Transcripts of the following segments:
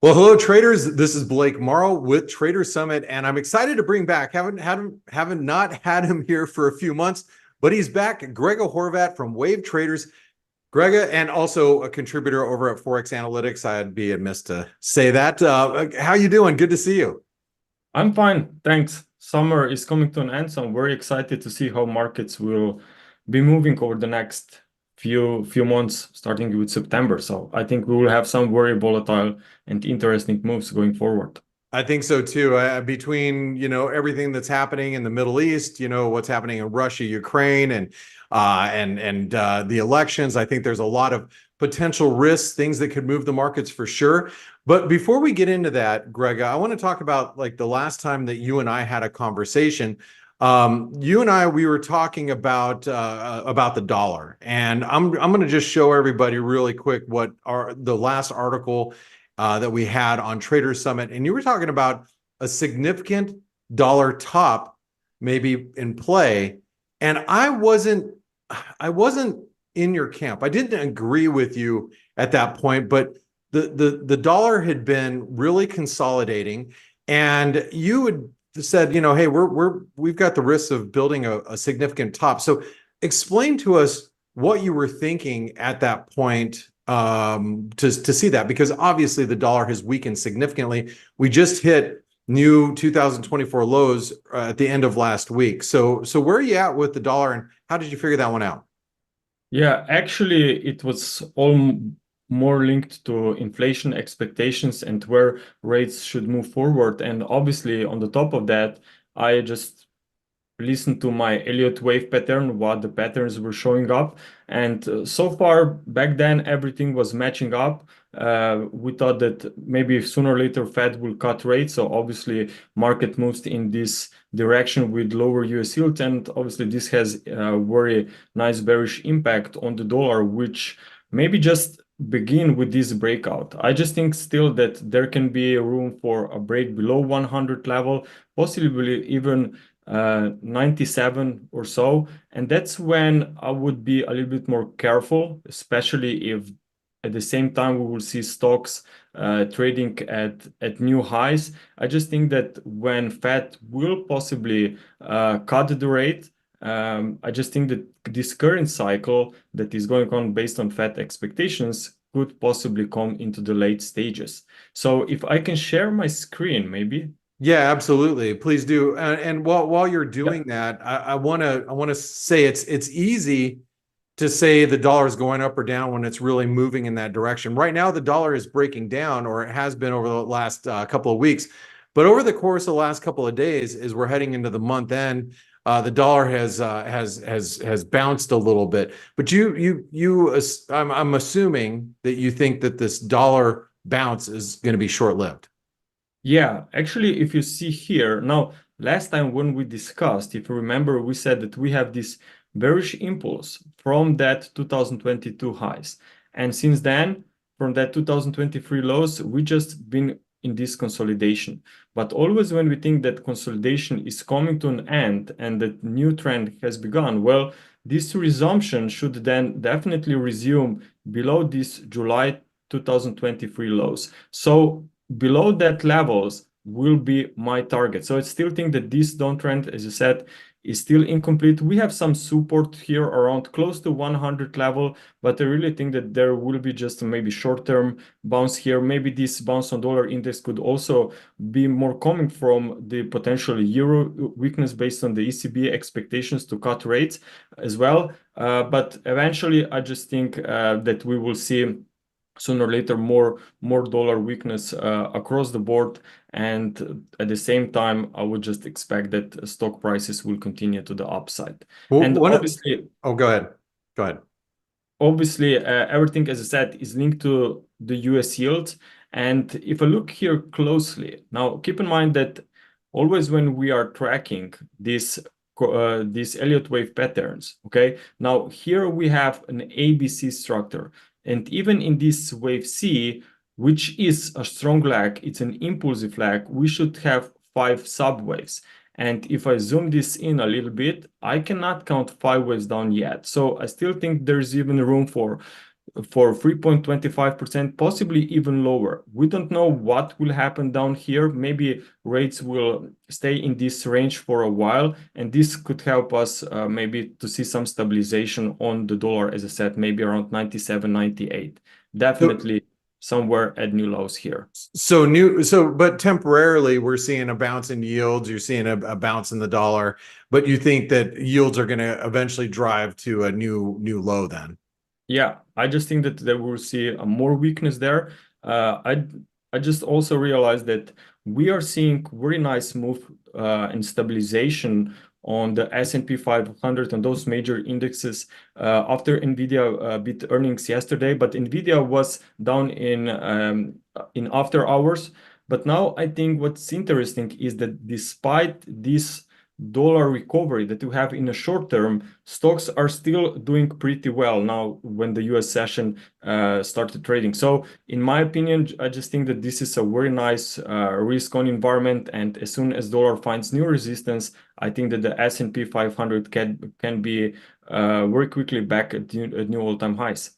Well, hello traders. This is Blake Morrow with Trader Summit, and I'm excited to bring back. Haven't not had him here for a few months, but he's back. Grega Horvat from Wave Traders. Grega, and also a contributor over at Forex Analytics. I'd be amiss to say that. How you doing? Good to see you. I'm fine, thanks. Summer is coming to an end, so I'm very excited to see how markets will be moving over the next few months, starting with September. So I think we will have some very volatile and interesting moves going forward. I think so too. Between everything that's happening in the Middle East, what's happening in Russia, Ukraine, and the elections, I think there's a lot of potential risks, things that could move the markets for sure. But before we get into that, Grega, I want to talk about like the last time that you and I had a conversation. You and we were talking about the dollar, and I'm going to just show everybody really quick what are the last article that we had on Trader Summit, and you were talking about a significant dollar top maybe in play, and I wasn't in your camp. I didn't agree with you at that point, but the dollar had been really consolidating, and you had said, hey, we've got the risks of building a significant top. So explain to us what you were thinking at that point to see that, because obviously the dollar has weakened significantly. We just hit new 2024 lows at the end of last week. So where are you at with the dollar, and how did you figure that one out? Yeah, actually, it was all more linked to inflation expectations and where rates should move forward. And obviously, on the top of that, I just listen to my Elliot Wave pattern, what the patterns were showing up. And so far back then, everything was matching up. We thought that maybe sooner or later Fed will cut rates. So obviously market moves in this direction with lower US yield. And obviously this has a very nice bearish impact on the dollar, which maybe just begin with this breakout. I just think still that there can be room for a break below 100 level, possibly even 97 or so. And that's when I would be a little bit more careful, especially if at the same time we will see stocks trading at new highs. I just think that when Fed will possibly cut the rate, I just think that this current cycle that is going on based on Fed expectations could possibly come into the late stages. So if I can share my screen, maybe. Yeah, absolutely. Please do. And while you're Yeah. doing that, I want to say it's easy to say the dollar is going up or down when it's really moving in that direction. Right now, the dollar is breaking down, or it has been over the last couple of weeks. But over the course of the last couple of days, as we're heading into the month end, the dollar has bounced a little bit. But I'm assuming that you think that this dollar bounce is going to be short-lived. Yeah, actually, if you see here, now, last time when we discussed, if you remember, we said that we have this bearish impulse from that 2022 highs. And since then, from that 2023 lows, we just been in this consolidation. But always when we think that consolidation is coming to an end and that new trend has begun, well, this resumption should then definitely resume below this July 2023 lows. So below that levels will be my target. So I still think that this downtrend, as you said, is still incomplete. We have some support here around close to 100 level, but I really think that there will be just maybe short-term bounce here. Maybe this bounce on dollar index could also be more coming from the potential euro weakness based on the ECB expectations to cut rates as well. But eventually, I just think that we will see sooner or later more dollar weakness across the board, and at the same time I would just expect that stock prices will continue to the upside. Well, And obviously go ahead. Go ahead. everything, as I said, is linked to the US yield. And if I look here closely now, keep in mind that always when we are tracking these Elliott wave patterns, okay, now here we have an ABC structure. And even in this wave C, which is a strong lag, it's an impulsive lag, we should have 5 subwaves. And if I zoom this in a little bit, I cannot count 5 waves down yet. So I still think there's even room for for 3.25%, possibly even lower. We don't know what will happen down here. Maybe rates will stay in this range for a while, and this could help us maybe to see some stabilization on the dollar, as I said, maybe around 97, 98. Definitely somewhere at new lows here. But temporarily we're seeing a bounce in yields, you're seeing a bounce in the dollar, but you think that yields are going to eventually drive to a new low then? Yeah, I just think that they will see a more weakness there. I just also realized that we are seeing very nice move and stabilization on the S&P 500 and those major indexes after Nvidia beat earnings yesterday. But Nvidia was down in after hours. But now I think what's interesting is that despite this dollar recovery that you have in the short term, stocks are still doing pretty well now when the US session started trading. So in my opinion, I just think that this is a very nice risk on environment. And as soon as dollar finds new resistance, I think that the S&P 500 can be very quickly back at new all-time highs.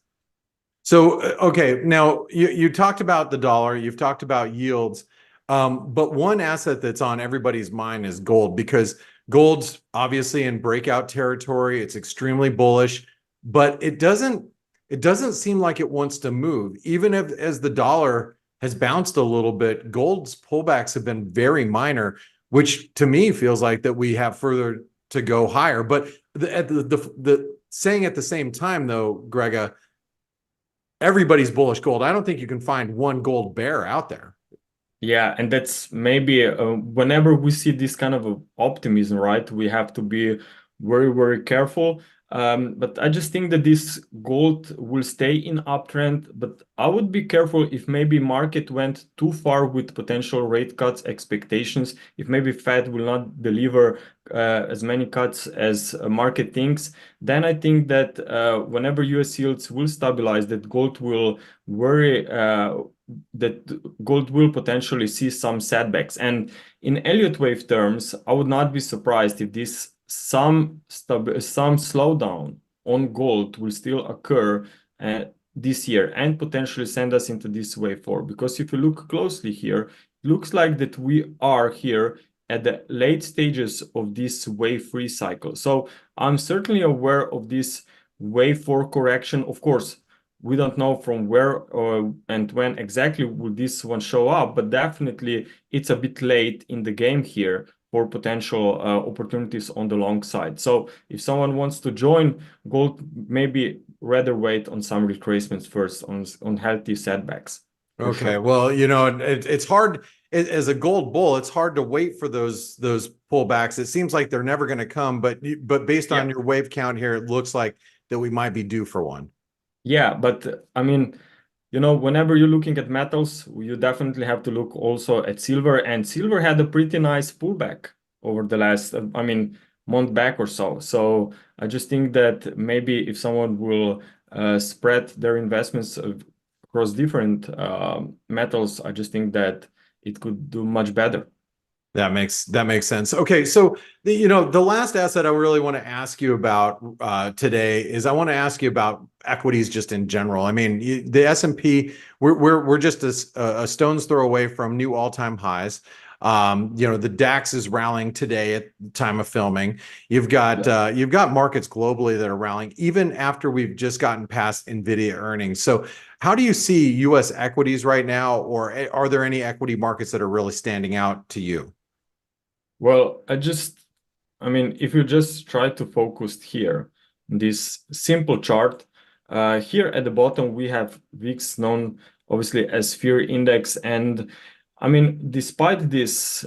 So, okay, now you talked about the dollar, you've talked about yields, but one asset that's on everybody's mind is gold, because gold's obviously in breakout territory. It's extremely bullish, but it doesn't seem like it wants to move. Even if, as the dollar has bounced a little bit, gold's pullbacks have been very minor, which to me feels like that we have further to go higher. But saying at the same time, though, Grega, everybody's bullish gold. I don't think you can find one gold bear out there. Yeah, and that's maybe whenever we see this kind of optimism, right, we have to be very, very careful. But I just think that this gold will stay in uptrend, but I would be careful if maybe market went too far with potential rate cuts expectations, if maybe Fed will not deliver as many cuts as market thinks, then I think that whenever US yields will stabilize, that gold will potentially see some setbacks. And in Elliot Wave terms, I would not be surprised if this some slowdown on gold will still occur this year and potentially send us into this wave 4. Because if you look closely here, it looks like that we are here at the late stages of this wave 3 cycle. So I'm certainly aware of this wave 4 correction. Of course, we don't know from where and when exactly will this one show up, but definitely it's a bit late in the game here for potential opportunities on the long side. So if someone wants to join gold, maybe rather wait on some retracements first on healthy setbacks. Okay, sure. Well, you know, it's hard as a gold bull. It's hard to wait for those pullbacks. It seems like they're never going to come, but based on your wave count here, it looks like that we might be due for one. Yeah, but I mean, you know, whenever you're looking at metals, you definitely have to look also at silver. And silver had a pretty nice pullback over the last, month back or so. So I just think that maybe if someone will spread their investments across different metals, I just think that it could do much better. That makes sense. Okay, so the last asset I really want to ask you about today is I want to ask you about equities just in general. I mean, the S&P, we're just a stone's throw away from new all-time highs. The DAX is rallying today at the time of filming. You've got markets globally that are rallying even after we've just gotten past Nvidia earnings. So how do you see US equities right now, or are there any equity markets that are really standing out to you? Well, if you just try to focus here, this simple chart, here at the bottom, we have VIX, known obviously as fear index. And despite this,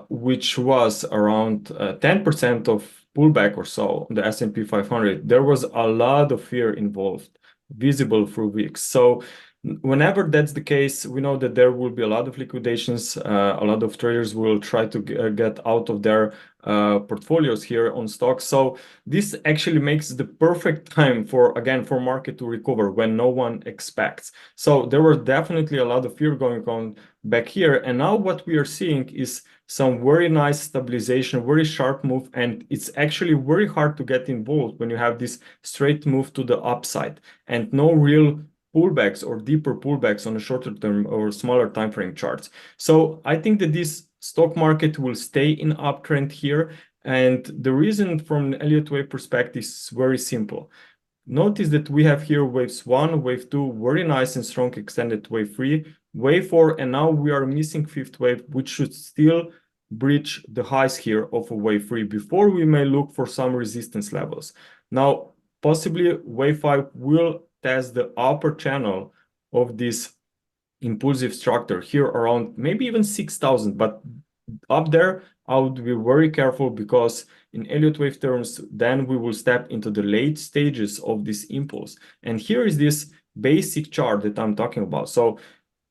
which was around 10% of pullback or so on the S&P 500, there was a lot of fear involved, visible through VIX. So Whenever that's the case, we know that there will be a lot of liquidations. A lot of traders will try to get out of their portfolios here on stocks. So this actually makes the perfect time for market to recover when no one expects. So there was definitely a lot of fear going on back here. And now what we are seeing is some very nice stabilization, very sharp move. And it's actually very hard to get involved when you have this straight move to the upside and no real pullbacks or deeper pullbacks on a shorter term or smaller time frame charts. So I think that this stock market will stay in uptrend here. And the reason from an Elliot Wave perspective is very simple. Notice that we have here waves 1, wave 2, very nice and strong extended wave 3, wave 4, and now we are missing fifth wave, which should still breach the highs here of a wave 3 before we may look for some resistance levels. Now, possibly wave 5 will test the upper channel of this impulsive structure here around maybe even 6,000, but up there I would be very careful because in Elliott wave terms then we will step into the late stages of this impulse. And here is this basic chart that I'm talking about. So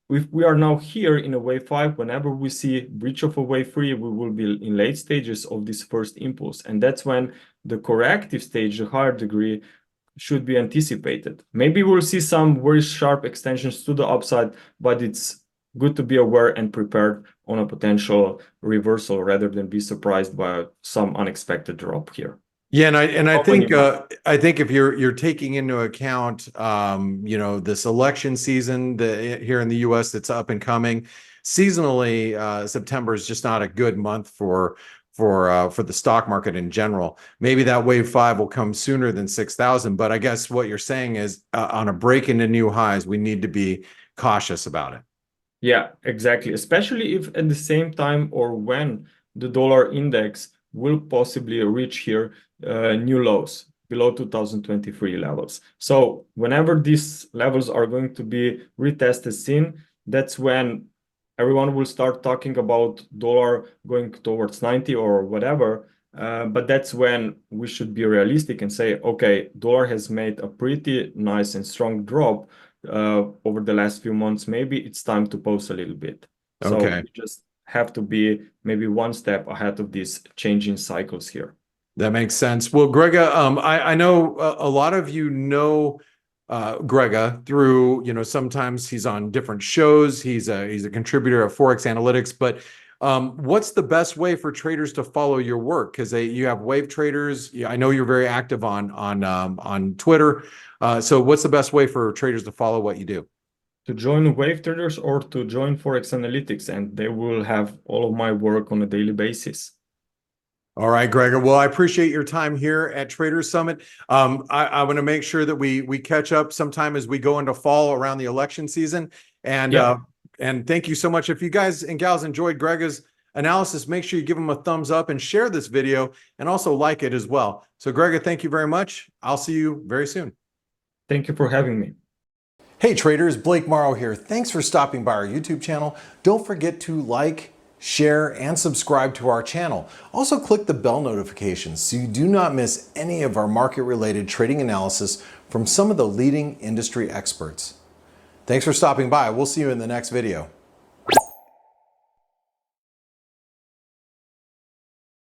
if we are now here in a wave 5, whenever we see breach of a wave 3, we will be in late stages of this first impulse, and that's when the corrective stage, the higher degree, should be anticipated. Maybe we'll see some very sharp extensions to the upside, but it's good to be aware and prepared on a potential reversal rather than be surprised by some unexpected drop here. Yeah, and I think if you're taking into account you know, this election season here in the US that's up and coming, seasonally September is just not a good month for the stock market in general. Maybe that wave 5 will come sooner than 6,000, but I guess what you're saying is on a break into new highs, we need to be cautious about it. Yeah, exactly. Especially if at the same time or when the dollar index will possibly reach here new lows below 2023 levels. So whenever these levels are going to be retested seen, that's when everyone will start talking about dollar going towards 90 or whatever. But that's when we should be realistic and say, okay, dollar has made a pretty nice and strong drop over the last few months. Maybe it's time to pause a little bit. So Okay. we just have to be maybe one step ahead of these changing cycles here. That makes sense. Well, Grega, I know a lot of you know Grega through, you know, sometimes he's on different shows. He's a contributor at Forex Analytics, but what's the best way for traders to follow your work? Because you have wave traders. I know you're very active on Twitter. So what's the best way for traders to follow what you do? To join wave traders or to join Forex Analytics, and they will have all of my work on a daily basis. All right, Grega. Well, I appreciate your time here at Traders Summit. I want to make sure that we catch up sometime as we go into fall around the election season. And and thank you so much. If you guys and gals enjoyed Grega's analysis, make sure you give him a thumbs up and share this video and also like it as well. So Grega, thank you very much. I'll see you very soon. Thank you for having me. Hey traders, Blake Morrow here. Thanks for stopping by our YouTube channel. Don't forget to like, share, and subscribe to our channel. Also click the bell notifications so you do not miss any of our market-related trading analysis from some of the leading industry experts. Thanks for stopping by. We'll see you in the next video.